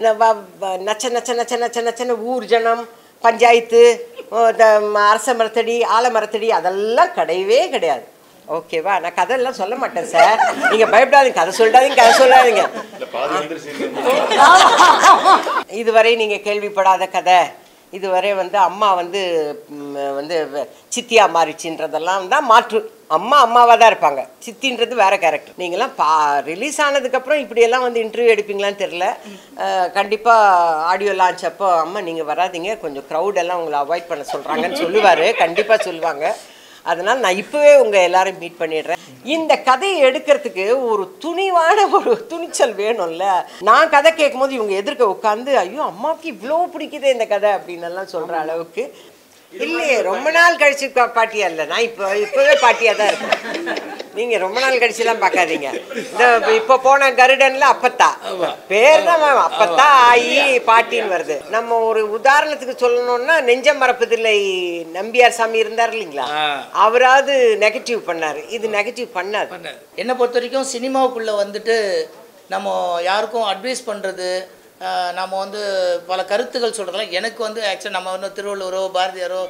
நச்ச நச்ச நச்ச நச்ச நச்சன ஊர் ஜனம் பஞ்சாயத்து அரச மரத்தடி ஆலமரத்தடி அதெல்லாம் கிடையவே கிடையாது. ஓகேவா? நான் கதையெல்லாம் சொல்ல மாட்டேன் சார், நீங்கள் பயப்படாதீங்க, கதை சொல்லாதீங்க. இதுவரை நீங்கள் கேள்விப்படாத கதை, இதுவரை அம்மா சித்தியா மாறிச்சுன்றதெல்லாம் தான் மாற்று. அம்மாவாக தான் இருப்பாங்க, சித்தின்றது வேறு கேரக்டர். நீங்களாம் ரிலீஸ் ஆனதுக்கப்புறம் இப்படியெல்லாம் இன்டர்வியூ எடுப்பீங்களான்னு தெரில. கண்டிப்பாக ஆடியோ லான்ச் அப்போ அம்மா நீங்கள் வராதிங்க, கொஞ்சம் க்ரௌடெல்லாம் உங்களை அவாய்ட் பண்ண சொல்கிறாங்கன்னு சொல்லுவார், கண்டிப்பாக சொல்லுவாங்க. அதனால் நான் இப்போவே உங்கள் எல்லாரும் மீட் பண்ணிடுறேன். இந்த கதையை எடுக்கிறதுக்கு ஒரு துணிவான ஒரு துணிச்சல் வேணும்ல. நான் கதை கேட்கும்போது இவங்க எதிர்க்க உட்காந்து ஐயோ அம்மாவுக்கு இவ்வளோ பிடிக்குதே இந்த கதை அப்படின்னு எல்லாம் சொல்கிற அளவுக்கு இல்லையே. ரொம்ப நாள் கழிச்சு பாட்டியா இல்லை, நான் இப்போவே பாட்டியாக தான் இருக்கேன். நீங்கள் ரொம்ப நாள் கழிச்சுலாம் பார்க்காதீங்க. இந்த இப்போ போன கருடனில் அப்பத்தா பேர் தான் மேம், அப்பத்தா ஆகி பாட்டின்னு வருது. நம்ம ஒரு உதாரணத்துக்கு சொல்லணும்னா நெஞ்சம் மறப்பதில்லை நம்பியார் சாமி இருந்தார் இல்லைங்களா, அவராவது நெகட்டிவ் பண்ணார், இது நெகட்டிவ் பண்ணாது. என்னை பொறுத்த வரைக்கும் சினிமாவுக்குள்ளே நம்ம யாருக்கும் அட்வைஸ் பண்ணுறது, நம்ம பல கருத்துக்கள் சொல்கிறதெல்லாம் எனக்கு ஆக்சுவலாக நம்ம திருவள்ளுவரோ பாரதியாரோ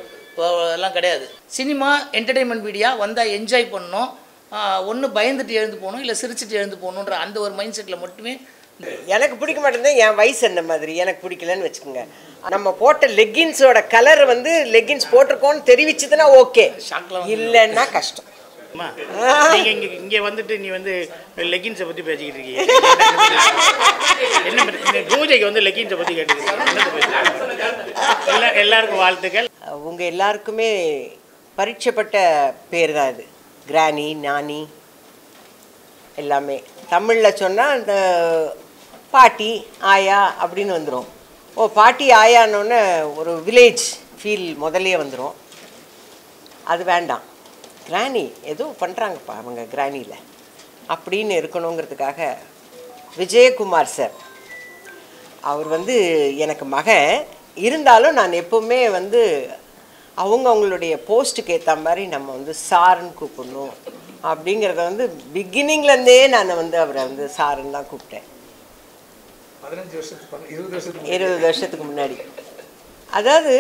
எல்லாம் கிடையாது. சினிமா என்டர்டெயின்மெண்ட் மீடியா வந்தால் என்ஜாய் பண்ணணும், ஒன்று பயந்துட்டு எழுந்து போகணும், இல்லை சிரிச்சுட்டு எழுந்து போகணுன்ற அந்த ஒரு மைண்ட் செட்டில் மட்டுமே. எனக்கு பிடிக்க மாட்டேங்குது, என் வயசு என்ன மாதிரி எனக்கு பிடிக்கலன்னு வச்சுக்கோங்க. நம்ம போட்ட லெக்கின்ஸோட கலர் லெக்கின்ஸ் போட்டிருக்கோன்னு தெரிவிச்சதுன்னா ஓகே, இல்லைன்னா கஷ்டம். இங்கே நீ லெக்கின்ஸை பற்றி பேசிக்கிட்டு இருக்கீங்க, என்ன பூஜைக்கு லெக்கின்ஸை பற்றி கேட்டுருக்கீங்க. எல்லாருக்கும் வாழ்த்துக்கள். உங்கள் எல்லாருக்குமே பரீட்சைப்பட்ட பேர் தான் இது, கிராணி நானி எல்லாமே. தமிழில் சொன்னால் அந்த பாட்டி ஆயா அப்படின்னு வந்துடும். பாட்டி ஆயானோன்னு ஒரு வில்லேஜ் ஃபீல் முதலே வந்துடும், அது வேண்டாம். கிராணி ஏதோ பண்ணுறாங்கப்பா அவங்க கிராணியில் அப்படின்னு இருக்கணுங்கிறதுக்காக விஜயகுமார் சார் அவர் எனக்கு மகன் இருந்தாலும் நான் எப்போவுமே அவங்களுடைய போஸ்ட்டுக்கு ஏற்ற மாதிரி நம்ம சாருன்னு கூப்பிடணும் அப்படிங்கிறத பிகினிங்லேருந்தே நான் அவரை சாருன்னு தான் கூப்பிட்டேன். 20 வருஷத்துக்கு முன்னாடி. அதாவது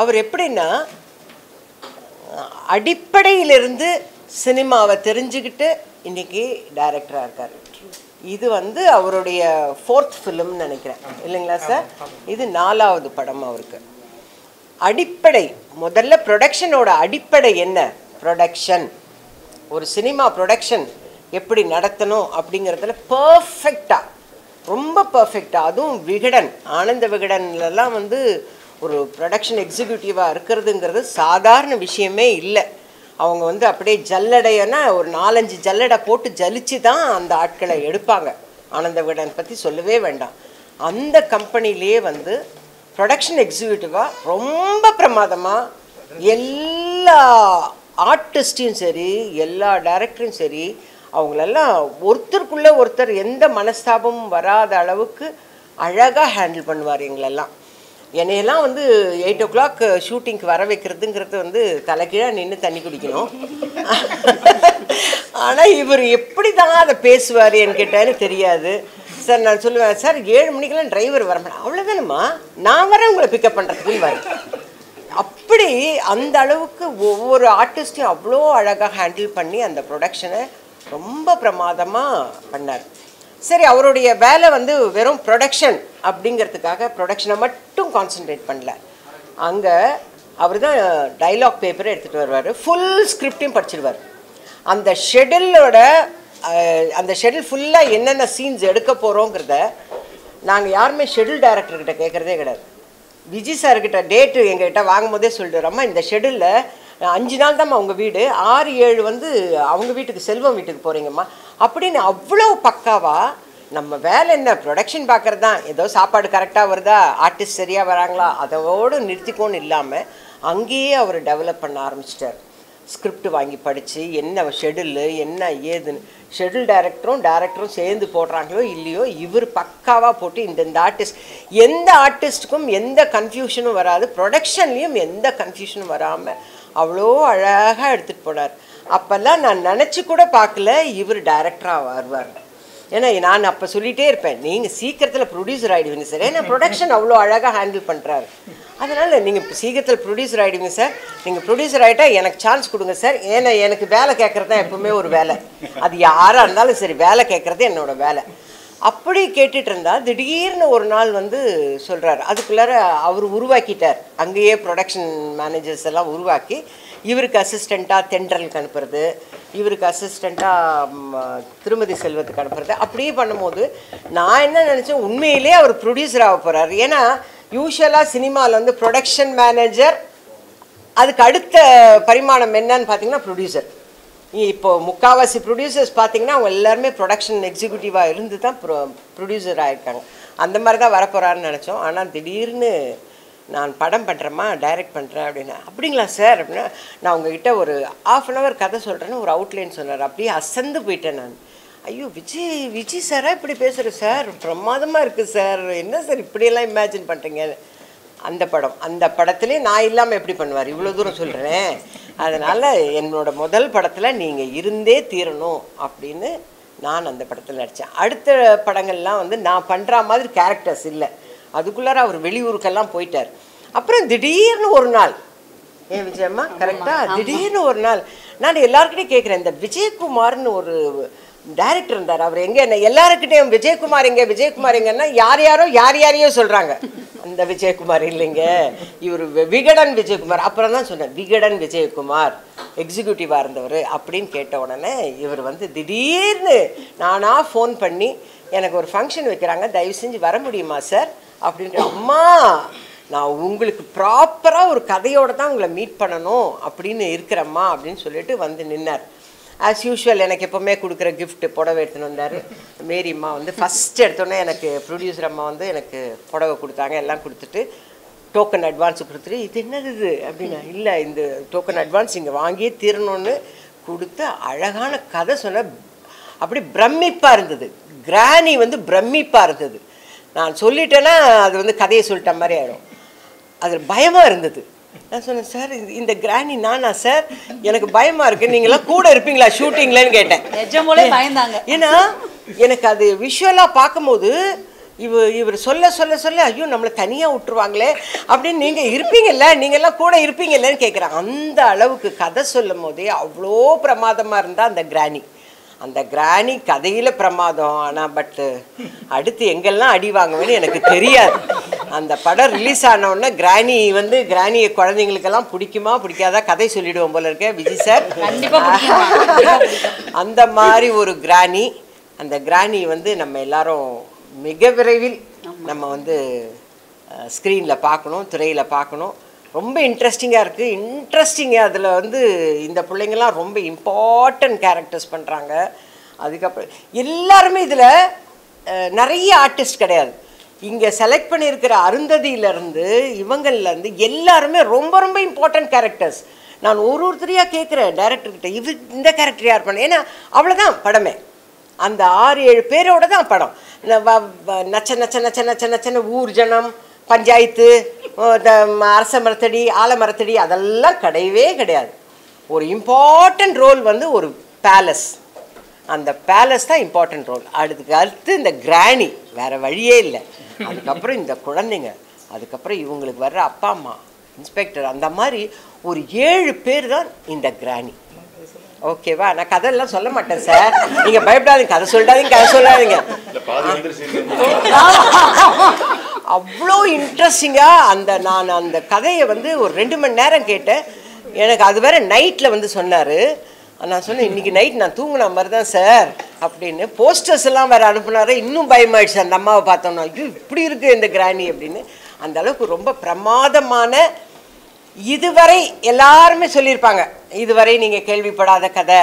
அவர் எப்படின்னா அடிப்படையிலிருந்து சினிமாவை தெரிஞ்சுக்கிட்டு இன்றைக்கி டைரக்டராக இருக்கார். இது அவருடைய 4th ஃபிலிம்னு நினைக்கிறேன் இல்லைங்களா சார்? இது 4வது படம் அவருக்கு. அடிப்படை முதல்ல ப்ரொடக்ஷனோட அடிப்படை என்ன, ப்ரொடக்ஷன், ஒரு சினிமா ப்ரொடக்ஷன் எப்படி நடத்தணும் அப்படிங்கிறதுல பர்ஃபெக்டாக, ரொம்ப பர்ஃபெக்டாக, அதுவும் விகடன் ஆனந்த விகடன்லாம் ஒரு ப்ரொடக்ஷன் எக்ஸிக்யூட்டிவாக இருக்கிறதுங்கிறது சாதாரண விஷயமே இல்லை. அவங்க அப்படியே ஜல்லடைன்னா ஒரு 4-5 ஜல்லடை போட்டு ஜலிச்சு தான் அந்த ஆட்களை எடுப்பாங்க. ஆனந்த விகடன் பற்றி சொல்லவே வேண்டாம். அந்த கம்பெனிலேயே ப்ரொடக்ஷன் எக்ஸிக்யூட்டிவாக ரொம்ப பிரமாதமாக எல்லா ஆர்டிஸ்டையும் சரி எல்லா டைரக்டரும் சரி அவங்களெல்லாம் ஒருத்தருக்குள்ளே ஒருத்தர் எந்த மனஸ்தாபமும் வராத அளவுக்கு அழகாக ஹேண்டில் பண்ணுவார். எங்களெல்லாம் என்னையெல்லாம் 8 o'clock ஷூட்டிங்க்கு வர வைக்கிறதுங்கிறது தலைகீழாக நின்று தண்ணி குடிக்கணும். ஆனால் இவர் எப்படி தான் அதை பேசுவார் என்கிட்டன்னு தெரியாது சார். நான் சொல்லுவேன் சார் 7 மணிக்கெல்லாம் டிரைவர் வர மாட்டேன், அவ்வளோதானம்மா நான் வரேன் உங்களை பிக்கப் பண்ணுறதுக்குன்னு வர. அப்படி அந்த அளவுக்கு ஒவ்வொரு ஆர்டிஸ்ட்டையும் அவ்வளோ அழகாக ஹேண்டில் பண்ணி அந்த ப்ரொடக்ஷனை ரொம்ப பிரமாதமாக பண்ணார். சரி, அவருடைய வேலை வெறும் ப்ரொடக்ஷன் அப்படிங்கிறதுக்காக ப்ரொடக்ஷனை மட்டும் கான்சன்ட்ரேட் பண்ணல. அங்கே அவர் தான் டைலாக் பேப்பரை எடுத்துகிட்டு வருவார், ஃபுல் ஸ்கிரிப்டையும் படிச்சிடுவார். அந்த ஷெடியூல் ஃபுல்லாக என்னென்ன சீன்ஸ் எடுக்க போகிறோங்கிறத நாங்கள் யாருமே ஷெடியூல் டைரக்டர்கிட்ட கேட்குறதே கிடையாது. விஜய் சார்கிட்ட டேட்டு எங்ககிட்ட வாங்கும் போதே சொல்லிடுறோம்மா இந்த ஷெடியூலில் 5 நாள் தான்மா உங்கள் வீடு, 6-7 அவங்க வீட்டுக்கு செல்வம் வீட்டுக்கு போகிறீங்கம்மா அப்படின்னு அவ்வளோ பக்காவாக. நம்ம வேலை என்ன, ப்ரொடக்ஷன் பார்க்குறது தான், ஏதோ சாப்பாடு கரெக்டாக வருதா, ஆர்டிஸ்ட் சரியாக வராங்களா, அதோடு நிறுத்திக்கோன்னு இல்லாமல் அங்கேயே அவர் டெவலப் பண்ண ஆரம்பிச்சிட்டார். ஸ்கிரிப்ட் வாங்கி படித்து என்ன ஷெடியூலு என்ன ஏதுன்னு ஷெடியூல் டைரக்டரும் சேர்ந்து போடுறாங்களோ இல்லையோ இவர் பக்காவாக போட்டு இந்த ஆர்டிஸ்ட் எந்த ஆர்டிஸ்ட்டுக்கும் எந்த கன்ஃபியூஷனும் வராது, ப்ரொடக்ஷன்லேயும் எந்த கன்ஃபியூஷனும் வராமல் அவ்வளோ அழகாக எடுத்துகிட்டு போனார். அப்போல்லாம் நான் நினச்சி கூட பார்க்கல இவர் டைரக்டராக வருவார். ஏன்னா நான் அப்போ சொல்லிகிட்டே இருப்பேன், நீங்கள் சீக்கிரத்தில் ப்ரொடியூசர் ஆகிடுவீங்க சார். ஏன்னா ப்ரொடக்ஷன் அவ்வளோ அழகாக ஹேண்டில் பண்ணுறாரு. அதனால் நீங்கள் சீக்கிரத்தில் ப்ரொடியூசர் ஆகிடுவீங்க சார். நீங்கள் ப்ரொடியூசர் ஆகிட்டா எனக்கு சான்ஸ் கொடுங்க சார். ஏன்னா எனக்கு வேலை கேட்குறது தான் எப்பவுமே ஒரு வேலை. அது யாராக இருந்தாலும் சரி, வேலை கேட்குறது என்னோட வேலை. அப்படி கேட்டுட்டு இருந்தா திடீர்னு ஒரு நாள் வந்து சொல்கிறார். அதுக்குள்ளார அவர் உருவாக்கிட்டார். அங்கேயே ப்ரொடக்ஷன் மேனேஜர்ஸ் எல்லாம் உருவாக்கி இவருக்கு அசிஸ்டண்ட்டாக தென்றலுக்கு அனுப்புறது, இவருக்கு அசிஸ்டண்ட்டாக திருமதி செல்வத்துக்கு அனுப்புறது. அப்படியே பண்ணும்போது நான் என்ன நினச்சேன், உண்மையிலே அவர் ப்ரொடியூசர் ஆக போகிறார். ஏன்னா யூஸ்வலாக சினிமாவில் வந்து ப்ரொடக்ஷன் மேனேஜர், அதுக்கு அடுத்த பரிமாணம் என்னன்னு பார்த்தீங்கன்னா ப்ரொடியூசர். இப்போது முக்கால்வாசி ப்ரொடியூசர்ஸ் பார்த்தீங்கன்னா அவங்க எல்லாருமே ப்ரொடக்ஷன் எக்ஸிக்யூட்டிவாக இருந்து தான் ப்ரொடியூசர் ஆகிருக்காங்க. அந்த மாதிரி தான் வரப்போகிறாருன்னு நினச்சோம். ஆனால் திடீர்னு நான் படம் பண்ணுறேம்மா, டைரக்ட் பண்ணுறேன் அப்படின்னா, அப்படிங்களா சார் அப்படின்னா, நான் உங்ககிட்ட ஒரு 1/2 அன் ஹவர் கதை சொல்கிறேன்னு ஒரு அவுட்லைன் சொன்னார். அப்படியே அசந்து போயிட்டேன் நான். ஐயோ விஜய் சாரா இப்படி பேசுகிறேன் சார், பிரமாதமாக இருக்குது சார், என்ன சார் இப்படியெல்லாம் இமேஜின் பண்ணுறீங்க. அந்த படத்துலேயே நான் இல்லாமல் எப்படி பண்ணுவார், இவ்வளோ தூரம் சொல்கிறேன். அதனால் என்னோட முதல் படத்தில் நீங்கள் இருந்தே தீரணும் அப்படின்னு நான் அந்த படத்தில் நடித்தேன். அடுத்த படங்கள்லாம் வந்து நான் பண்ணுற மாதிரி கேரக்டர்ஸ் இல்லை. அதுக்குள்ளார அவர் வெளியூருக்கெல்லாம் போயிட்டார். அப்புறம் திடீர்னு ஒரு நாள், ஏன் விஜயம்மா கரெக்டாக, திடீர்னு ஒரு நாள் நான் எல்லாருக்கிட்டையும் கேட்குறேன், இந்த விஜயகுமார்னு ஒரு டைரக்டர் இருந்தார், அவர் எங்கே, என்ன எல்லாருக்கிட்டையும் விஜயகுமார் எங்கன்னா யாரையோ சொல்கிறாங்க. அந்த விஜயகுமார் இல்லைங்க, இவர் விகடன் விஜயகுமார். அப்புறம் தான் சொன்னேன், விகடன் விஜயகுமார் எக்ஸிக்யூட்டிவாக இருந்தவர் அப்படின்னு கேட்ட உடனே இவர் வந்து திடீர்னு நானாக ஃபோன் பண்ணி, எனக்கு ஒரு ஃபங்க்ஷன் வைக்கிறாங்க, தயவு செஞ்சு வர முடியுமா சார் அப்படின்ற. அம்மா நான் உங்களுக்கு ப்ராப்பராக ஒரு கதையோடு தான் உங்களை மீட் பண்ணணும் அப்படின்னு இருக்கிறம்மா அப்படின்னு சொல்லிட்டு வந்து நின்னார். ஆஸ் யூஷுவல் எனக்கு எப்போவுமே கொடுக்குற கிஃப்ட் புடவை எடுத்துன்னு வந்தார். மேரி அம்மா வந்து ஃபஸ்ட்டு எடுத்தோன்னே எனக்கு ப்ரொடியூசர் அம்மா வந்து எனக்கு புடவை கொடுத்தாங்க. எல்லாம் கொடுத்துட்டு டோக்கன் அட்வான்ஸு கொடுத்துட்டு, இது என்னது இது அப்படின்னா, இல்லை இந்த டோக்கன் அட்வான்ஸ் இங்கே வாங்கியே தீரணும்னு கொடுத்து அழகான கதை சொன்ன. அப்படி பிரமிப்பாக இருந்தது. கிராணி வந்து பிரமிப்பாக இருந்தது. நான் சொல்லிட்டேன்னா அது வந்து கதையை சொல்லிட்ட மாதிரி ஆகிடும். அது பயமாக இருந்தது. நான் சொன்னேன், சார் இந்த கிராணி நானா சார், எனக்கு பயமாக இருக்குது, நீங்களாம் கூட இருப்பீங்களா ஷூட்டிங்லன்னு கேட்டேன். ஏன்னா எனக்கு அது விஷுவலாக பார்க்கும்போது இவர் சொல்ல ஐயோ நம்மளை தனியாக விட்டுருவாங்களே அப்படின்னு, நீங்கள் இருப்பீங்கல்ல, நீங்கள்லாம் கூட இருப்பீங்கல்லன்னு கேட்குறேன். அந்த அளவுக்கு கதை சொல்லும் போதே அவ்வளோ பிரமாதமாக இருந்தால் அந்த கிராணி கதையில் பிரமாதம். ஆனால் பட்டு அடுத்து எங்கெல்லாம் அடி வாங்குவேன்னு எனக்கு தெரியாது. அந்த படம் ரிலீஸ் ஆனவுடனே கிராணியை குழந்தைங்களுக்கெல்லாம் பிடிக்குமா பிடிக்காதா கதை சொல்லிடுவோம் போல இருக்கேன் விஜய் சார். அந்த மாதிரி ஒரு கிராணி. அந்த கிராணி வந்து நம்ம எல்லாரும் மிக விரைவில் நம்ம வந்து ஸ்க்ரீனில் பார்க்கணும், திரையில் பார்க்கணும். ரொம்ப இன்ட்ரெஸ்டிங்காக இருக்குது. அதில் வந்து இந்த பிள்ளைங்கள்லாம் ரொம்ப இம்பார்ட்டன்ட் கேரக்டர்ஸ் பண்ணுறாங்க. அதுக்கப்புறம் எல்லாருமே இதில் நிறைய ஆர்டிஸ்ட் கிடையாது. இங்கே செலக்ட் பண்ணியிருக்கிற அருந்ததியிலேருந்து இவங்கள்லேருந்து எல்லாருமே ரொம்ப ரொம்ப இம்பார்ட்டன்ட் கேரக்டர்ஸ். நான் ஒருத்தரையாக கேட்குறேன் டைரக்டர்கிட்ட, இந்த கேரக்டர் யார் பண்ண, ஏன்னா அவ்வளோதான் படமே. அந்த 6-7 பேரோட தான் படம். நச்சன ஊர் ஜனம், பஞ்சாயத்து, அரச மரத்தடி, ஆலமரத்தடி, அதெல்லாம் கிடையவே கிடையாது. ஒரு இம்பார்ட்டன்ட் ரோல் வந்து ஒரு பேலஸ். அந்த பேலஸ் தான் இம்பார்ட்டன்ட் ரோல். அடுத்து இந்த கிராணி, வேறு வழியே இல்லை. அதுக்கப்புறம் இந்த குழந்தைங்க, அதுக்கப்புறம் இவங்களுக்கு வர்ற அப்பா அம்மா, இன்ஸ்பெக்டர், அந்த மாதிரி ஒரு 7 பேர் தான் இந்த கிராணி. ஓகேவா? நான் கதையெல்லாம் சொல்ல மாட்டேன் சார், நீங்கள் பயப்படாதீங்க, கதை சொல்லாதீங்க. அவ்வளோ இன்ட்ரெஸ்டிங்காக நான் அந்த கதையை வந்து ஒரு 2 மணி நேரம் கேட்டேன். எனக்கு அது வேற நைட்டில் வந்து சொன்னார். நான் சொன்னேன், இன்றைக்கி நைட் நான் தூங்கின மாதிரி தான் சார் அப்படின்னு. போஸ்டர்ஸ் எல்லாம் வேறு அனுப்புனாரு. இன்னும் பயமாயிடுச்சு அந்த அம்மாவை பார்த்தோம்னா, ஐயோ இப்படி இருக்குது இந்த கிராணி அப்படின்னு. அந்த அளவுக்கு ரொம்ப பிரமாதமான, இதுவரை எல்லாருமே சொல்லியிருப்பாங்க, இதுவரை நீங்கள் கேள்விப்படாத கதை,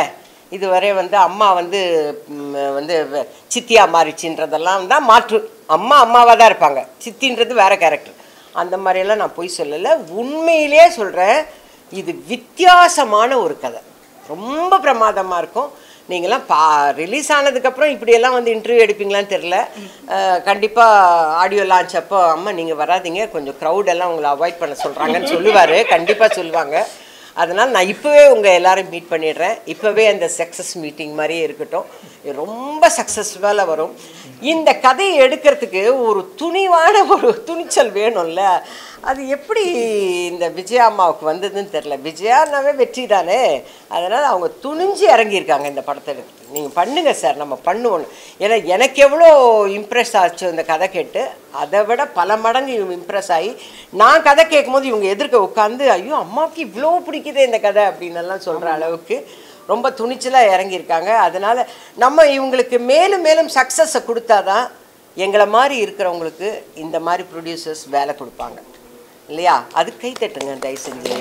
இதுவரை வந்து அம்மா வந்து சித்தியாக மாறிச்சுன்றதெல்லாம் தான் மாற்று. அம்மாவாக தான் இருப்பாங்க, சித்தின்றது வேறு கேரக்டர். அந்த மாதிரியெல்லாம் நான் போய் சொல்லலை, உண்மையிலே சொல்கிறேன். இது வித்தியாசமான ஒரு கதை, ரொம்ப பிரமாதமாக இருக்கும். நீங்களாம் ரிலீஸ் ஆனதுக்கப்புறம் இப்படியெல்லாம் வந்து இன்டர்வியூ எடுப்பீங்களான்னு தெரில. கண்டிப்பாக ஆடியோ லான்ச் அப்போ, அம்மா நீங்கள் வராதிங்க, கொஞ்சம் க்ரௌடெல்லாம் உங்களை அவாய்ட் பண்ண சொல்கிறாங்கன்னு சொல்லுவார். கண்டிப்பாக சொல்லுவாங்க. அதனால் நான் இப்போவே உங்கள் எல்லோரும் மீட் பண்ணிடுறேன். இப்போவே அந்த சக்ஸஸ் மீட்டிங் மாதிரியே இருக்கட்டும். ரொம்ப சக்ஸஸ்ஃபுல்லாக வரும். இந்த கதையை எடுக்கிறதுக்கு ஒரு துணிவான ஒரு துணிச்சல் வேணும்ல. அது எப்படி இந்த விஜயா அம்மாவுக்கு வந்ததுன்னு தெரில. விஜயானாவே வெற்றி தானே. அதனால் அவங்க துணிஞ்சு இறங்கியிருக்காங்க இந்த படத்தை எடுத்து. நீங்கள் பண்ணுங்கள் சார், நம்ம பண்ணுவோம். ஏன்னா எனக்கு எவ்வளோ இம்ப்ரெஸ் ஆச்சு இந்த கதை கேட்டு, அதை விட பல மடங்கு இவங்க இம்ப்ரெஸ் ஆகி நான் கதை கேட்கும்போது இவங்க எதிர்க்க உட்காந்து ஐயோ அம்மாவுக்கு இவ்வளோ பிடிக்குதே இந்த கதை அப்படின்னெல்லாம் சொல்கிற அளவுக்கு ரொம்ப துணிச்சலாக இறங்கியிருக்காங்க. அதனால் நம்ம இவங்களுக்கு மேலும் மேலும் சக்ஸஸை கொடுத்தாதான் எங்களை மாதிரி இருக்கிறவங்களுக்கு இந்த மாதிரி ப்ரொடியூசர்ஸ் வேலை கொடுப்பாங்க இல்லையா? அது கை தட்டுங்க தயவு செஞ்சு.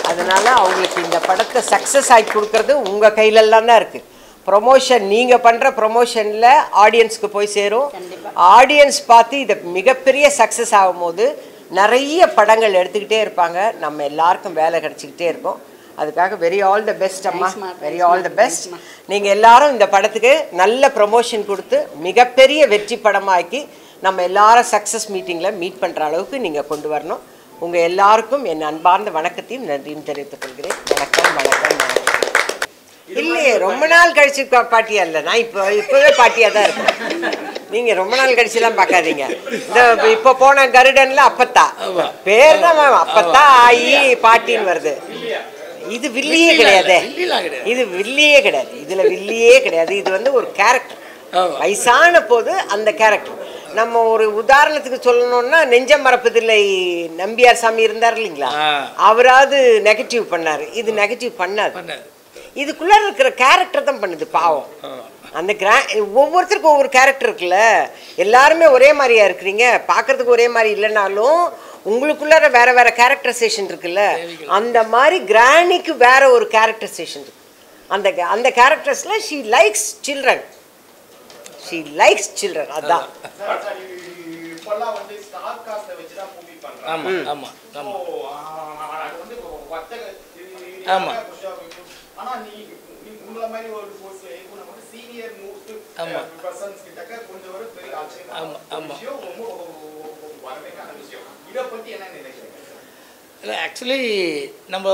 அதனால் அவங்களுக்கு இந்த படத்தை சக்ஸஸ் ஆகி கொடுக்குறது உங்கள் கையிலெல்லாம் தான் இருக்குது. ப்ரொமோஷன் நீங்கள் பண்ணுற ப்ரொமோஷனில் ஆடியன்ஸ்க்கு போய் சேரும். ஆடியன்ஸ் பார்த்து இதை மிகப்பெரிய சக்ஸஸ் ஆகும்போது நிறைய படங்கள் எடுத்துக்கிட்டே இருப்பாங்க. நம்ம எல்லாருக்கும் வேலை கிடச்சிக்கிட்டே இருக்கும். அதுக்காக வெரி ஆல் த பெஸ்ட் அம்மா, வெரி ஆல் த பெஸ்ட். நீங்கள் எல்லாரும் இந்த படத்துக்கு நல்ல ப்ரொமோஷன் கொடுத்து மிகப்பெரிய வெற்றி படமாக்கி நம்ம எல்லாரும் சக்ஸஸ் மீட்டிங்கில் மீட் பண்ணுற அளவுக்கு நீங்கள் கொண்டு வரணும். உங்கள் எல்லாருக்கும் என் அன்பார்ந்த வணக்கத்தையும் நன்றியும் தெரிவித்துக் கொள்கிறேன். வணக்கம் வணக்கம் வணக்கம். இல்லையே ரொம்ப நாள் கழிச்சு பாட்டியா இல்லை, நான் இப்போவே பாட்டியாக தான் இருக்கேன். நீங்கள் ரொம்ப நாள் கழிச்சுலாம் பார்க்காதீங்க. இந்த இப்போ போன கருடனில் அப்பத்தா பேர் தான் அப்பத்தா ஆகி பாட்டின்னு வருது. இது வில்லியே கிடையாது, இது வில்லியே கிடையாது, இதில் வில்லியே கிடையாது. இது வந்து ஒரு கேரக்டர். வயசான போது அந்த கேரக்டர். நம்ம ஒரு உதாரணத்துக்கு சொல்லணும்னா நெஞ்சம் மறப்பதில்லை நம்பியார் சாமி இருந்தார் இல்லைங்களா, அவராவது நெகட்டிவ் பண்ணார். இது நெகட்டிவ் பண்ணாது. இதுக்குள்ளே இருக்கிற கேரக்டர் தான் பண்ணுது பாவம். அந்த ஒவ்வொருத்தருக்கும் ஒவ்வொரு கேரக்டர் இருக்குல்ல. எல்லாருமே ஒரே மாதிரியா இருக்கிறீங்க, பார்க்கறதுக்கு ஒரே மாதிரி இல்லைனாலும் உங்களுக்குள்ளார வேற வேற கேரக்டரைசேஷன் இருக்குல்ல. அந்த மாதிரி கிராணிக்கு வேற ஒரு கேரக்டரைசேஷன் இருக்கு. அந்த கேரக்டர்ஸ்ல she likes children, she likes children. அதான் இப்போலாம் வந்து ஸ்டார் காஸ்ட வச்சு தான் மூவி பண்றாங்க. ஆமா ஆமா ஆமா அது வந்து ஆமா. ஆனா நீ உங்கள மாதிரி ஒரு கோர்ஸ்ல ஏகோ நம்ம சீனியர் மோஸ்ட் பர்சன்ஸ் கிட்ட கொஞ்சம் ஒரு பெரிய ஆச்சரியம். ஆமா ஆமா வரவேற்கான விஷயம். இத பத்தி என்ன நினைக்கிறீங்க? இல்லை ஆக்சுவலி நம்ம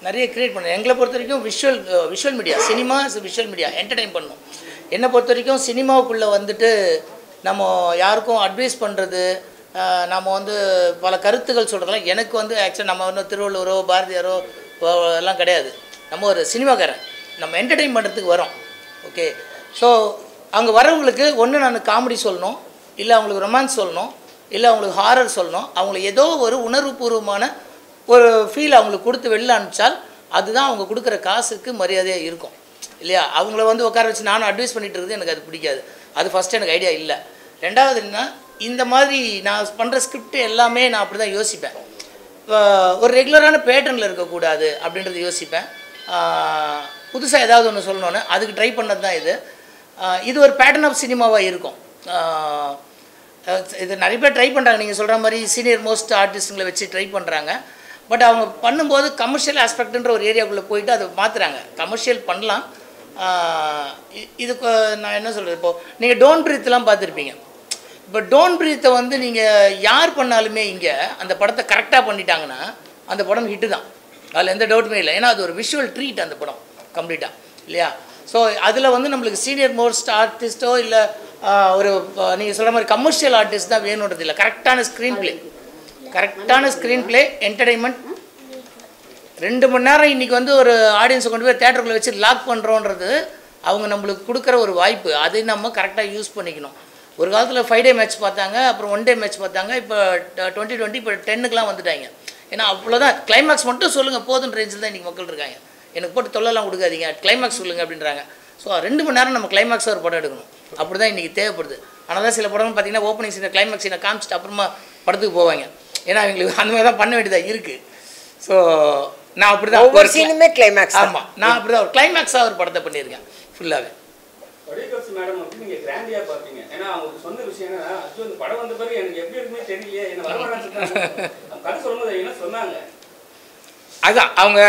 நிறைய கிரியேட் பண்ணோம். எங்களை பொறுத்த வரைக்கும் visual media, cinema visual media entertain பண்ணணும். என்னை பொறுத்த வரைக்கும் சினிமாவுக்குள்ளே வந்துட்டு நம்ம யாருக்கும் அட்வைஸ் பண்ணுறது, நம்ம வந்து பல கருத்துக்கள் சொல்கிறதெல்லாம் எனக்கு வந்து ஆக்சுவலி நம்ம வந்து திருவள்ளுவரோ பாரதியாரோ எல்லாம் கிடையாது. நம்ம ஒரு சினிமாக்காரன், நம்ம என்டர்டெயின் பண்ணுறதுக்கு வரோம். ஓகே, ஸோ அங்கே வரவங்களுக்கு ஒன்று நான் காமெடி சொல்லணும், இல்லை அவங்களுக்கு ரொமான்ஸ் சொல்லணும், இல்லை அவங்களுக்கு ஹாரர் சொல்லணும். அவங்களுக்கு ஏதோ ஒரு உணர்வுபூர்வமான ஒரு ஃபீல் அவங்களுக்கு கொடுத்து வெளில அனுப்பிச்சால் அதுதான் அவங்க கொடுக்குற காசுக்கு மரியாதையாக இருக்கும் இல்லையா? அவங்கள வந்து உட்கார வச்சு நானும் அட்வைஸ் பண்ணிட்டு இருக்குது, எனக்கு அது பிடிக்காது. அது ஃபஸ்ட்டு எனக்கு ஐடியா இல்லை. ரெண்டாவது என்ன, இந்த மாதிரி நான் பண்ணுற ஸ்கிரிப்ட் எல்லாமே நான் அப்படி தான் யோசிப்பேன். ஒரு ரெகுலரான பேட்டர்னில் இருக்கக்கூடாது அப்படின்றது யோசிப்பேன். புதுசாக ஏதாவது ஒன்று சொல்லணுன்னு அதுக்கு ட்ரை பண்ணது தான் இது. இது ஒரு பேட்டர்ன் ஆஃப் சினிமாவாக இருக்கும். இது நிறைய பேர் ட்ரை பண்ணுறாங்க. நீங்கள் சொல்கிற மாதிரி சீனியர் மோஸ்ட் ஆர்டிஸ்ட்டுங்களை வச்சு ட்ரை பண்ணுறாங்க. பட் அவங்க பண்ணும்போது கமர்ஷியல் ஆஸ்பெக்ட்ன்ற ஒரு ஏரியாவுக்குள்ளே போயிட்டு அதை மாற்றுறாங்க. கமர்ஷியல் பண்ணலாம். இதுக்கு நான் என்ன சொல்கிறது, இப்போது நீங்கள் டோன்ட் பிரீத்லாம் பார்த்துருப்பீங்க. இப்போ டோன்ட் பிரீத்தை வந்து நீங்கள் யார் பண்ணாலுமே இங்கே அந்த படத்தை கரெக்டாக பண்ணிட்டாங்கன்னா அந்த படம் ஹிட்டு தான், அதில் எந்த டவுட்டுமே இல்லை. ஏன்னா அது ஒரு விஷுவல் ட்ரீட் அந்த படம் கம்ப்ளீட்டாக இல்லையா? ஸோ அதில் வந்து நம்மளுக்கு சீனியர் மோஸ்ட் ஆர்டிஸ்ட்டோ இல்லை ஒரு நீங்கள் சொல்கிற மாதிரி கமர்ஷியல் ஆர்டிஸ்ட் தான் வேணுன்றது இல்லை. கரெக்டான ஸ்க்ரீன் ப்ளே என்டர்டெயின்மெண்ட் 2 மணி நேரம் இன்றைக்கி வந்து ஒரு ஆடியன்ஸை கொண்டு போய் தேட்டருக்குள்ளே வச்சு லாக் பண்ணுறோன்றது அவங்க நம்மளுக்கு கொடுக்குற ஒரு வாய்ப்பு. அதை நம்ம கரெக்டாக யூஸ் பண்ணிக்கணும். ஒரு காலத்தில் 5 டே மேட்ச் பார்த்தாங்க, அப்புறம் 1 டே மேட்ச் பார்த்தாங்க. இப்போ 2020 இப்போ 10க்குலாம் வந்துட்டாங்க. ஏன்னா அவ்வளோதான், கிளைமேக்ஸ் மட்டும் சொல்லுங்கள் போதுன்ற ரேஞ்சில் தான் இன்றைக்கி மக்கள் இருக்காங்க. எனக்கு போட்டு தொல்லலாம் கொடுக்காதீங்க, கிளைமேக்ஸ் சொல்லுங்கள் அப்படின்றாங்க. ஸோ 2 மணி நேரம் நம்ம கிளைமேக்ஸாக ஒரு படம் எடுக்கணும். அப்படி தான் இன்றைக்கி தேவைப்படுது. ஆனால் தான் சில படம் பார்த்திங்கன்னா ஓப்பனிங் சீனை கிளைமேக்ஸ் சீனை காமிச்சிட்டு அப்புறமா படத்துக்கு போவாங்க. ஏன்னா அவங்களுக்கு அந்த மாதிரி தான் பண்ண வேண்டியதாக இருக்குது. ஸோ நான் அப்படி தான் ஒவ்வொரு சீனுமே கிளைமேக்ஸ். ஆமாம், நான் அப்படி தான் ஒரு கிளைமேக்ஸாக ஒரு படத்தை பண்ணியிருக்கேன் ஃபுல்லாகவே. மேடம் வந்து நீங்க கிராண்டியா பாத்தீங்க. ஏன்னா அவங்க சொன்ன விஷயம் என்ன, அச்சோ இந்த படம் வந்த பிறகு எனக்கு எப்படி இருக்குமே தெரியலையே, என்ன வரமாட்டாங்க கதை சொல்லும்போது என்ன சொன்னாங்க. அதான் அவங்க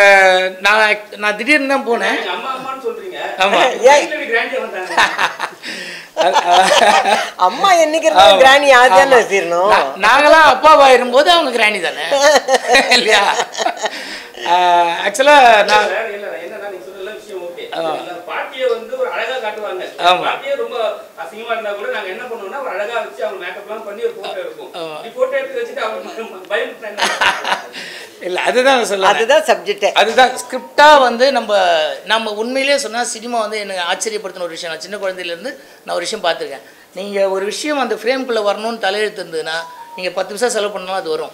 நான் திடீர்னு தான் போனேன். அம்மா அம்மான்னு சொல்றீங்க. ஆமா, கிராண்டியா வந்தாங்க. அம்மா என்னைக்கு கிராணி ஆதானே தீரணும். நாங்களாம் அப்பாவா இருக்கும்போது அவங்க கிராணி தானே இல்லையா? ஆக்சுவலாக நான் என்னன்னா நீங்க சொல்ற விஷயம் ஓகே. பாட்டியை வந்து ஒரு அழகா காட்டுவாங்க. பாட்டியே ரொம்ப அசிங்கமா இருந்தா கூட நாங்க என்ன பண்ணுவோம்னா ஒரு அழகா வச்சு அவங்க மேக்கப்லாம் பண்ணி ஒரு போட்டோ எடுப்போம். இப்படி போட்டோ எடுத்து வச்சுட்டு அவங்க பயந்துட்டாங்க. இல்லை அதுதான் சொல்ல, அதுதான் சப்ஜெக்ட். அதுதான் ஸ்கிரிப்டாக வந்து நம்ம உண்மையிலே சொன்னால் சினிமா வந்து எனக்கு ஆச்சரியப்படுத்தின ஒரு விஷயம். நான் சின்ன குழந்தையிலேருந்து நான் ஒரு விஷயம் பார்த்துருக்கேன். நீங்கள் ஒரு விஷயம் அந்த ஃப்ரேம்குள்ளே வரணும்னு தலையெழுத்து இருந்ததுன்னா நீங்கள் 10 நிமிஷம் செலவு பண்ணாலும் அது வரும்.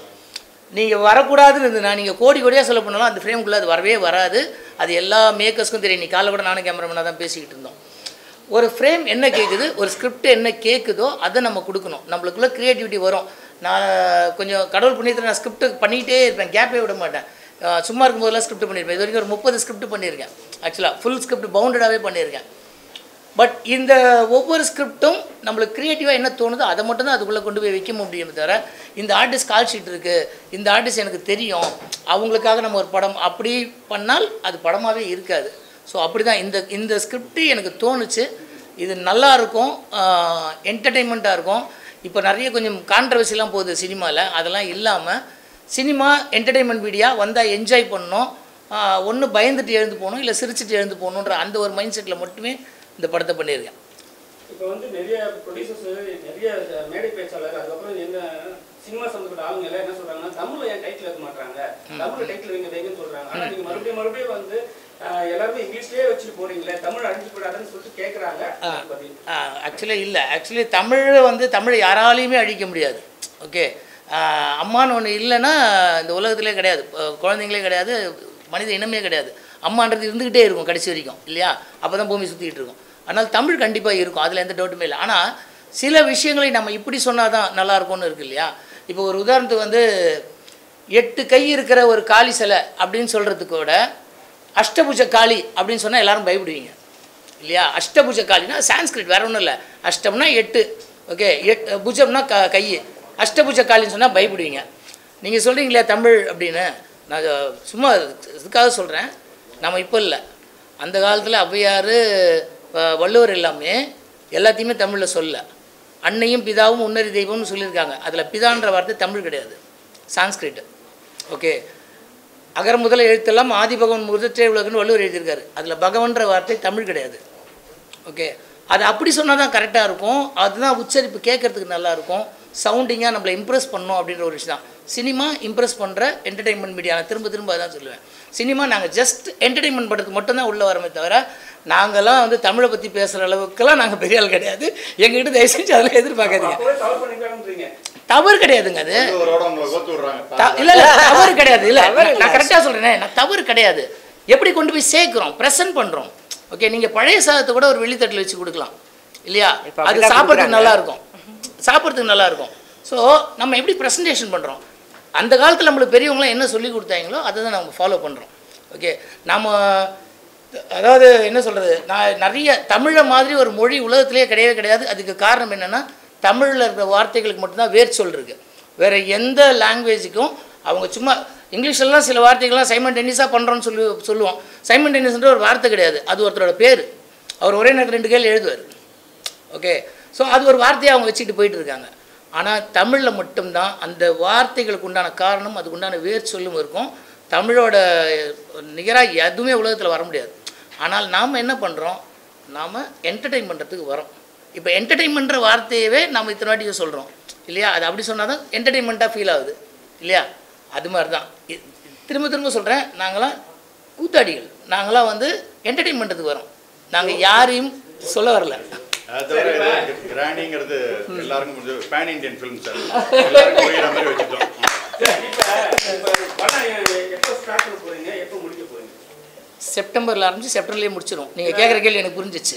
நீங்கள் வரக்கூடாதுன்னு இருந்ததுன்னா நீங்கள் கோடி கோடியாக செலவு பண்ணாலும் அந்த ஃப்ரேம்குள்ளே அது வரவே வராது. அது எல்லா மேக்கர்ஸ்க்கும் தெரியும். நீ காலைல கூட நானும் கேமராமேனாக தான் பேசிக்கிட்டு இருந்தோம். ஒரு ஃப்ரேம் என்ன கேட்குது, ஒரு ஸ்கிரிப்ட் என்ன கேட்குதோ அதை நம்ம கொடுக்கணும். நம்மளுக்குள்ளே க்ரியேட்டிவிட்டி வரும். நான் கொஞ்சம் கடவுள் புண்ணியத்தில் நான் ஸ்கிரிப்ட் பண்ணிகிட்டே இருப்பேன், கேப்பே விட மாட்டேன். சும்மா இருக்கும்போதெல்லாம் ஸ்கிரிப்ட் பண்ணியிருப்பேன். இது வரைக்கும் ஒரு 30 ஸ்கிரிப்ட் பண்ணியிருக்கேன். ஆக்சுவலாக ஃபுல் ஸ்கிரிப்ட் பவுண்டடாகவே பண்ணியிருக்கேன். பட் இந்த ஒவ்வொரு ஸ்கிரிப்டும் நம்மளுக்கு க்ரியேட்டிவாக என்ன தோணுதோ அதை மட்டும் தான் அதுக்குள்ளே கொண்டு போய் வைக்க முடியும். தவிர இந்த ஆர்டிஸ்ட் கால் ஷீட் இருக்குது, இந்த ஆர்டிஸ்ட் எனக்கு தெரியும், அவங்களுக்காக நம்ம ஒரு படம் அப்படி பண்ணால் அது படமாகவே இருக்காது. ஸோ அப்படி தான் இந்த ஸ்கிரிப்ட் எனக்கு தோணுச்சு. இது நல்லாயிருக்கும், என்டர்டெயின்மெண்ட்டாக இருக்கும். இப்போ நிறைய கொஞ்சம் கான்ட்ரவர்சிலாம் போகுது சினிமாவில். அதெல்லாம் இல்லாமல் சினிமா என்டர்டெயின்மெண்ட் மீடியா வந்தால் என்ஜாய் பண்ணணும், ஒன்று பயந்துட்டு எழுந்து போகணும், இல்லை சிரிச்சுட்டு எழுந்து போகணுன்ற அந்த ஒரு மைண்ட் செட்டில் மட்டுமே இந்த படத்தை பண்ணியிருக்கேன். இப்போ வந்து நிறைய ப்ரொடியூசர்ஸ், நிறைய மேடை பேச்சாளர், அதுக்கப்புறம் என்ன சினிமா சம்பந்தப்பட்ட ஆளுங்க எல்லாம் என்ன சொல்றாங்கன்னா தமிழ்ல ஏன் டைட்டில் வைக்க மாட்டாங்க, தமிழ்ல டைட்டில் வைங்கன்னு சொல்றாங்க. ஆனால் நீங்கள் மறுபடியும் வந்து எல்லாருமே இங்கிலீஷ்லேயே வச்சு போறீங்களே, தமிழ் அழிஞ்சு கூடாதுன்னு சொல்லிட்டு கேட்குறாங்க. ஆக்சுவலி இல்லை, ஆக்சுவலி தமிழை யாராலையுமே அழிக்க முடியாது. ஓகே, அம்மான்னு ஒன்று இல்லைன்னா இந்த உலகத்திலே கிடையாது, குழந்தைங்களே கிடையாது, மனித இனமே கிடையாது. அம்மான்றது இருந்துக்கிட்டே இருக்கும் கடைசி வரைக்கும், இல்லையா? அப்போ தான் பூமி சுற்றிக்கிட்டு இருக்கும். ஆனால் தமிழ் கண்டிப்பாக இருக்கும், அதில் எந்த டவுட்டுமே இல்லை. ஆனால் சில விஷயங்களை நம்ம இப்படி சொன்னால் தான் நல்லாயிருக்கும்னு இருக்குது, இல்லையா? இப்போ ஒரு உதாரணத்துக்கு வந்து 8 கை இருக்கிற ஒரு காளி சிலை அப்படின்னு சொல்கிறதுக்கூட அஷ்டபுஜ காளி அப்படின்னு சொன்னால் எல்லோரும் பயப்படுவீங்க, இல்லையா? அஷ்டபுஜ காளினா சான்ஸ்கிரிட், வேறு ஒன்றும் இல்லை. அஷ்டம்னா 8, ஓகே, புஜம்னா கை, அஷ்டபுஜ காளின்னு சொன்னால் பயப்படுவீங்க. நீங்கள் சொல்கிறீங்களே தமிழ் அப்படின்னு, நான் சும்மா இதுக்காக சொல்கிறேன். நம்ம இப்போ இல்லை, அந்த காலத்தில் ஔவையார், வள்ளுவர் எல்லாமே எல்லாத்தையுமே தமிழில் சொல்ல. அன்னையும் பிதாவும் உன்னரி தெய்வம்னு சொல்லியிருக்காங்க. அதில் பிதான்ற வார்த்தை தமிழ் கிடையாது, சான்ஸ்கிரிட். ஓகே, அகர முதல எழுத்தெல்லாம் ஆதிபகவன் முதற்றே உலகன்னு வள்ளுவர் எழுதியிருக்காரு. அதில் பகவன்ற வார்த்தை தமிழ் கிடையாது. ஓகே, அது அப்படி சொன்னால் தான் கரெக்டாக இருக்கும். அதுதான் உச்சரிப்பு கேட்குறதுக்கு நல்லாயிருக்கும், சவுண்டிங்காக நம்மளை இம்ப்ரெஸ் பண்ணணும் அப்படின்ற ஒரு விஷயம் தான். சினிமா இம்ப்ரெஸ் பண்ணுற என்டர்டெயின்மெண்ட் மீடியா. நான் திரும்ப அதான் சொல்லுவேன். சினிமா நாங்கள் ஜஸ்ட் என்டர்டெயின்மெண்ட் பண்ணுறதுக்கு மட்டும்தான் உள்ளே வரமே தவிர நாங்கள்லாம் வந்து தமிழை பற்றி பேசுகிற அளவுக்குலாம் நாங்கள் பெரிய ஆள் கிடையாது. எங்ககிட்ட தயவு செஞ்சு அதெல்லாம் எதிர்பார்க்காதீங்க. தவறு கிடையாதுங்க, அது இல்லை இல்லை தவறு கிடையாது. இல்லை, நான் கரெக்டாக சொல்கிறேனே, நான் தவறு கிடையாது. எப்படி கொண்டு போய் சேர்க்குறோம், ப்ரெசென்ட் பண்ணுறோம். ஓகே, நீங்கள் பழைய சாதத்தை கூட ஒரு வெள்ளித்தட்டில் வச்சு கொடுக்கலாம், இல்லையா? அது சாப்பிட்றதுக்கு நல்லாயிருக்கும், சாப்பிட்றதுக்கு நல்லாயிருக்கும். ஸோ நம்ம எப்படி ப்ரெசன்டேஷன் பண்ணுறோம், அந்த காலத்தில் நம்மளுக்கு பெரியவங்களாம் என்ன சொல்லி கொடுத்தாங்களோ அதை தான் நம்ம ஃபாலோ பண்ணுறோம். ஓகே, நம்ம அதாவது என்ன சொல்கிறது, நான் நிறைய தமிழை மாதிரி ஒரு மொழி உலகத்திலே கிடையவே கிடையாது. அதுக்கு காரணம் என்னென்னா தமிழில் இருக்கிற வார்த்தைகளுக்கு மட்டும்தான் வேர் சொல் இருக்குது. வேறு எந்த லாங்குவேஜுக்கும் அவங்க சும்மா இங்கிலீஷ்லாம் சில வார்த்தைகள்லாம் சைமல்டேனியஸாக பண்ணுறோன்னு சொல்லுவோம். சைமல்டேனியஸ்ன்ற ஒரு வார்த்தை கிடையாது, அது ஒருத்தரோட பேர். அவர் ஒரே நேரத்தில் 2 கேள்வி எழுதுவார். ஓகே, ஸோ அது ஒரு வார்த்தையை அவங்க வச்சுட்டு போயிட்டு இருக்காங்க. ஆனால் தமிழில் மட்டும்தான் அந்த வார்த்தைகளுக்கு உண்டான காரணம், அதுக்கு உண்டான வேர் சொல்லும் இருக்கும். தமிழோட நிகராக எதுவுமே உலகத்தில் வர முடியாது. ஆனால் நாம் என்ன பண்ணுறோம், நாம் என்டர்டெயின் பண்ணுறதுக்கு வரோம். இப்போ என்டர்டெயின்மெண்ட்ற வார்த்தையவே நம்ம இத்தனை வாட்டி சொல்கிறோம், இல்லையா? அது அப்படி சொன்னால் தான் என்டர்டெயின்மெண்ட்டாக ஃபீல் ஆகுது, இல்லையா? அது மாதிரி தான் திரும்ப சொல்கிறேன், நாங்களாம் கூத்தாடிகள், நாங்களாம் வந்து என்டர்டெயின் பண்ணுறதுக்கு வரோம். நாங்கள் யாரையும் சொல்ல வரல. கிராண்டிங்கிறது எல்லாருக்கும் கொஞ்சம் பேன் இண்டியன் ஃபிலிம் சார், எல்லாருக்கும் புரியுற மாதிரி வச்சுட்டோம். செப்டம்பரில் ஆரம்பிச்சு செப்டம்பர்லேயே முடிச்சிடும். நீங்கள் கேட்குற கேள்வி எனக்கு புரிஞ்சிச்சு.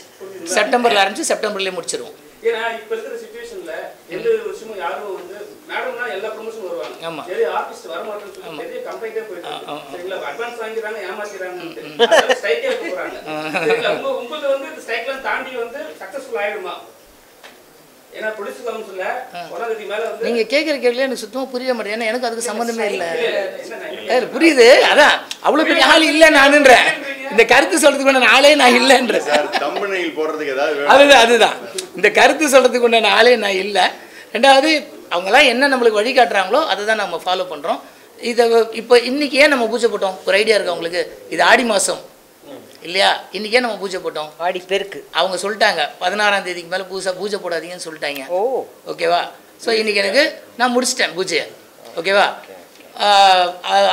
செப்டம்பரில் ஆரம்பிச்சு செப்டம்பர்லேயே முடிச்சிடும். ஏன்னா இப்போ இருக்கிற சிச்சுவேஷன்ல எந்த வருஷமும் யாரும் வந்து மேடம்னா எல்லா ப்ரொமோஷன் வருவாங்க. ஆமா, நிறைய ஆர்டிஸ்ட் வர மாட்டேன்னு சொல்லி நிறைய கம்ப்ளைண்டே போயிட்டு சரிங்களா, அட்வான்ஸ் வாங்கிக்கிறாங்க, ஏமாத்திக்கிறாங்க, ஸ்ட்ரைக்கே போறாங்க. சரிங்களா, உங்களுக்கு வந்து இந்த ஸ்ட்ரைக்லாம் தாண்டி வந்து சக்சஸ்ஃபுல் ஆயிடுமா? ஏன்னா ப்ரொடியூசர் கவுன்சில்ல உலகத்தி மேல வந்து நீங்க கேட்குற கேள்வி எனக்கு சுத்தமாக புரிய மாட்டேன். ஏன்னா எனக்கு அதுக்கு சம்மந்தமே இல்லை. புரியுது, அதான் அவ்வளோ பெரிய ஆள் இல்லை நானுன்றேன். இந்த கருத்து சொல்றதுக்கு உண்டான ஆளே நான் இல்லைன்றேன். அதுதான் இந்த கருத்து சொல்றதுக்கு உண்டான ஆளே நான் இல்லை. ரெண்டாவது அவங்களாம் என்ன நம்மளுக்கு வழி காட்டுறாங்களோ அதை தான் நம்ம ஃபாலோ பண்ணுறோம். இதை இப்போ இன்றைக்கி ஏன் நம்ம பூஜை போட்டோம் ஒரு ஐடியா இருக்கா உங்களுக்கு? இது ஆடி மாதம் இல்லையா? இன்றைக்கி ஏன் நம்ம பூஜை போட்டோம்? ஆடி பெருக்கு. அவங்க சொல்லிட்டாங்க 16ஆம் தேதிக்கு மேலே பூஜை போடாதீங்கன்னு சொல்லிட்டாங்க. ஓ ஓகேவா? ஸோ இன்றைக்கி எனக்கு நான் முடிச்சிட்டேன் பூஜையை. ஓகேவா?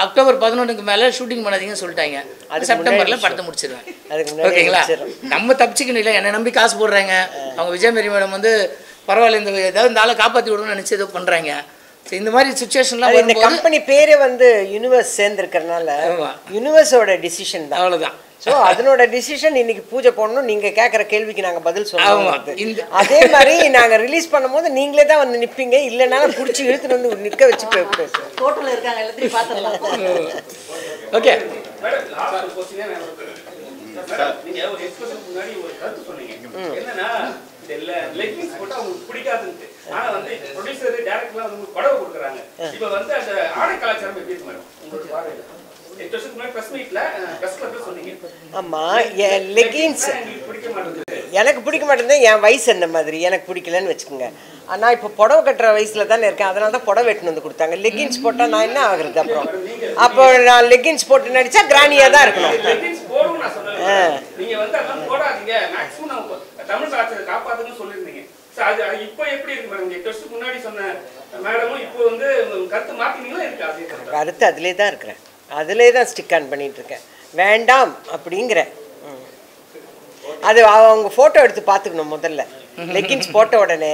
அக்டோபர் 11க்கு மேலே ஷூட்டிங் பண்ணாதீங்கன்னு சொல்லிட்டாங்க. அது செப்டம்பரில் படத்தை முடிச்சிருவேன். ஓகேங்களா? நம்ம தப்பிச்சிக்கணும் இல்லை, என்னை நம்பி காசு போடுறாங்க. அவங்க விஜயமேரி மேடம் வந்து பரவாயில்ல, இந்த ஏதாவது இந்த ஆளை காப்பாற்றி விடணும்னு நினச்சி ஏதோ பண்ணுறாங்க. ஸோ இந்த மாதிரி சுச்சுவேஷன்லாம் இந்த கம்பெனி பேரே வந்து யூனிவர்ஸ் சேர்ந்துருக்கறனால யூனிவர்ஸோட டிசிஷன் தான். அவ்வளோதான். ஸோ அதனோட டிசிஷன் இன்னைக்கு பூஜை போடணும். நீங்கள் கேட்குற கேள்விக்கு நாங்கள் பதில் சொல்லுவோம். இந்த அதே மாதிரி நாங்கள் ரிலீஸ் பண்ணும்போது நீங்களே தான் வந்து நிற்பீங்க. இல்லைனாலும் பிடிச்சி இழுத்துட்டு வந்து நிற்க வச்சு பேசுவோம். டோட்டல் இருக்காங்க எல்லாத்தையும் பார்த்துடலாம். ஓகே மேடம் லாஸ்ட் क्वेश्चन நீங்க ஒரு எக்ஸ்பிரஷன் முன்னாடி ஒரு கருத்து சொன்னீங்க. என்னன்னா இந்த லெக்கிங்ஸ் போட்டா உங்களுக்கு பிடிக்காதுன்னு. ஆனா வந்து ப்ரொடியூசர் டைரக்டர்லாம் வந்து புடவை கொடுக்குறாங்க. இப்போ வந்து அந்த ஆடை கலாச்சாரம் எப்படி இருக்கு மேடம் உங்களுக்கு பாருங்க? ஆமா, லெகின்ஸ் எனக்கு பிடிக்க மாட்டேங்குது. என் வயசு என்ன மாதிரி எனக்கு பிடிக்கலன்னு வச்சுக்கோங்க. ஆனால் இப்போ புடவை கட்டுற வயசில் தானே இருக்கேன். அதனால தான் புடவை வெட்டுன்னு வந்து கொடுத்தாங்க. லெகின்ஸ் போட்டால் நான் என்ன ஆகுறது? அப்புறம் அப்போ நான் லெகின்ஸ் போட்டு நடிச்சா கிரானியாக தான் இருக்கணும். கருத்து அதிலே தான் இருக்கிறேன். அதிலே தான் ஸ்டிக் ஆன் பண்ணிட்டு இருக்கேன். வேண்டாம் அப்படிங்கிற அது அவங்க ஃபோட்டோ எடுத்து பார்த்துக்கணும். முதல்ல லெகின்ஸ் போட்ட உடனே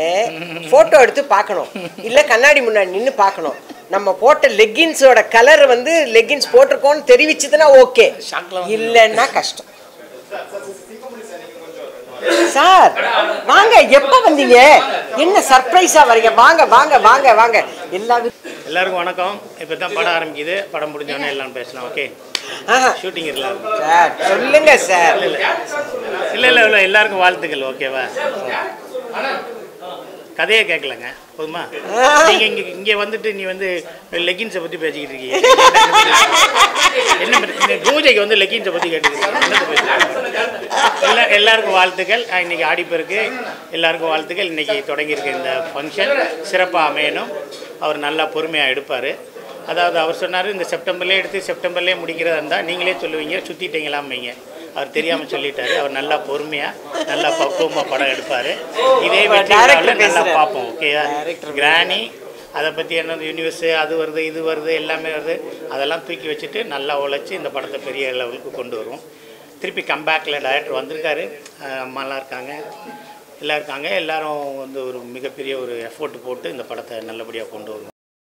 ஃபோட்டோ எடுத்து பார்க்கணும். இல்லை கண்ணாடி முன்னாடி நின்று பார்க்கணும். நம்ம போட்ட லெகின்ஸோட கலர் வந்து லெகின்ஸ் போட்டிருக்கோன்னு தெரிவிச்சதுன்னா ஓகே, இல்லைன்னா கஷ்டம். சார் வாங்க, எப்போ வந்தீங்க? என்ன சர்ப்ரைஸாக வரீங்க? வாங்க வாங்க வாங்க வாங்க. எல்லாருக்கும் வணக்கம். இப்போ தான் படம் ஆரம்பிக்குது. படம் முடிஞ்சோடனே எல்லாம் பேசலாம். ஓகே, ஷூட்டிங் இருக்கலாம் சார். சொல்லுங்க சார். இல்லை இல்லை இல்லை, எல்லாருக்கும் வாழ்த்துக்கள். ஓகேவா? கதையே கேட்கலங்க, போதுமா? நீங்கள் இங்கே வந்துட்டு நீ வந்து லெகின்ஸை பற்றி பேசிக்கிட்டு இருக்கீங்க. என்ன பூஜைக்கு வந்து லெகின்ஸை பற்றி கேட்டுருக்கீங்க. எல்லாருக்கும் வாழ்த்துக்கள். இன்றைக்கி ஆடிப்பெருக்கு எல்லாருக்கும் வாழ்த்துக்கள். இன்றைக்கி தொடங்கியிருக்க இந்த ஃபங்க்ஷன் சிறப்பாக அமையணும். அவர் நல்லா பொறுமையாக எடுப்பார். அதாவது அவர் சொன்னார், இந்த செப்டம்பர்லேயே எடுத்து செப்டம்பர்லேயே முடிக்கிறதா இருந்தால் நீங்களே சொல்லுவீங்க, சுற்றிட்டீங்களாம்பீங்க. அவர் தெரியாமல் சொல்லிட்டாரு. அவர் நல்லா பொறுமையாக நல்லா பக்குவமாக படம் எடுப்பார். இதே வெற்றியாளர் நல்லா பார்ப்போம். ஓகேயா? கிராணி அதை பற்றி என்ன யூனிவர்ஸு அது வருது இது வருது எல்லாமே வருது, அதெல்லாம் தூக்கி வச்சுட்டு நல்லா உழைச்சி இந்த படத்தை பெரிய லெவலுக்கு கொண்டு வருவோம். திருப்பி கம்பேக்கில் டைரக்டர் வந்திருக்காரு. அம்மாலாம் இருக்காங்க, எல்லாம் இருக்காங்க. எல்லோரும் வந்து ஒரு மிகப்பெரிய ஒரு எஃபோர்ட் போட்டு இந்த படத்தை நல்லபடியாக கொண்டு வருவோம்.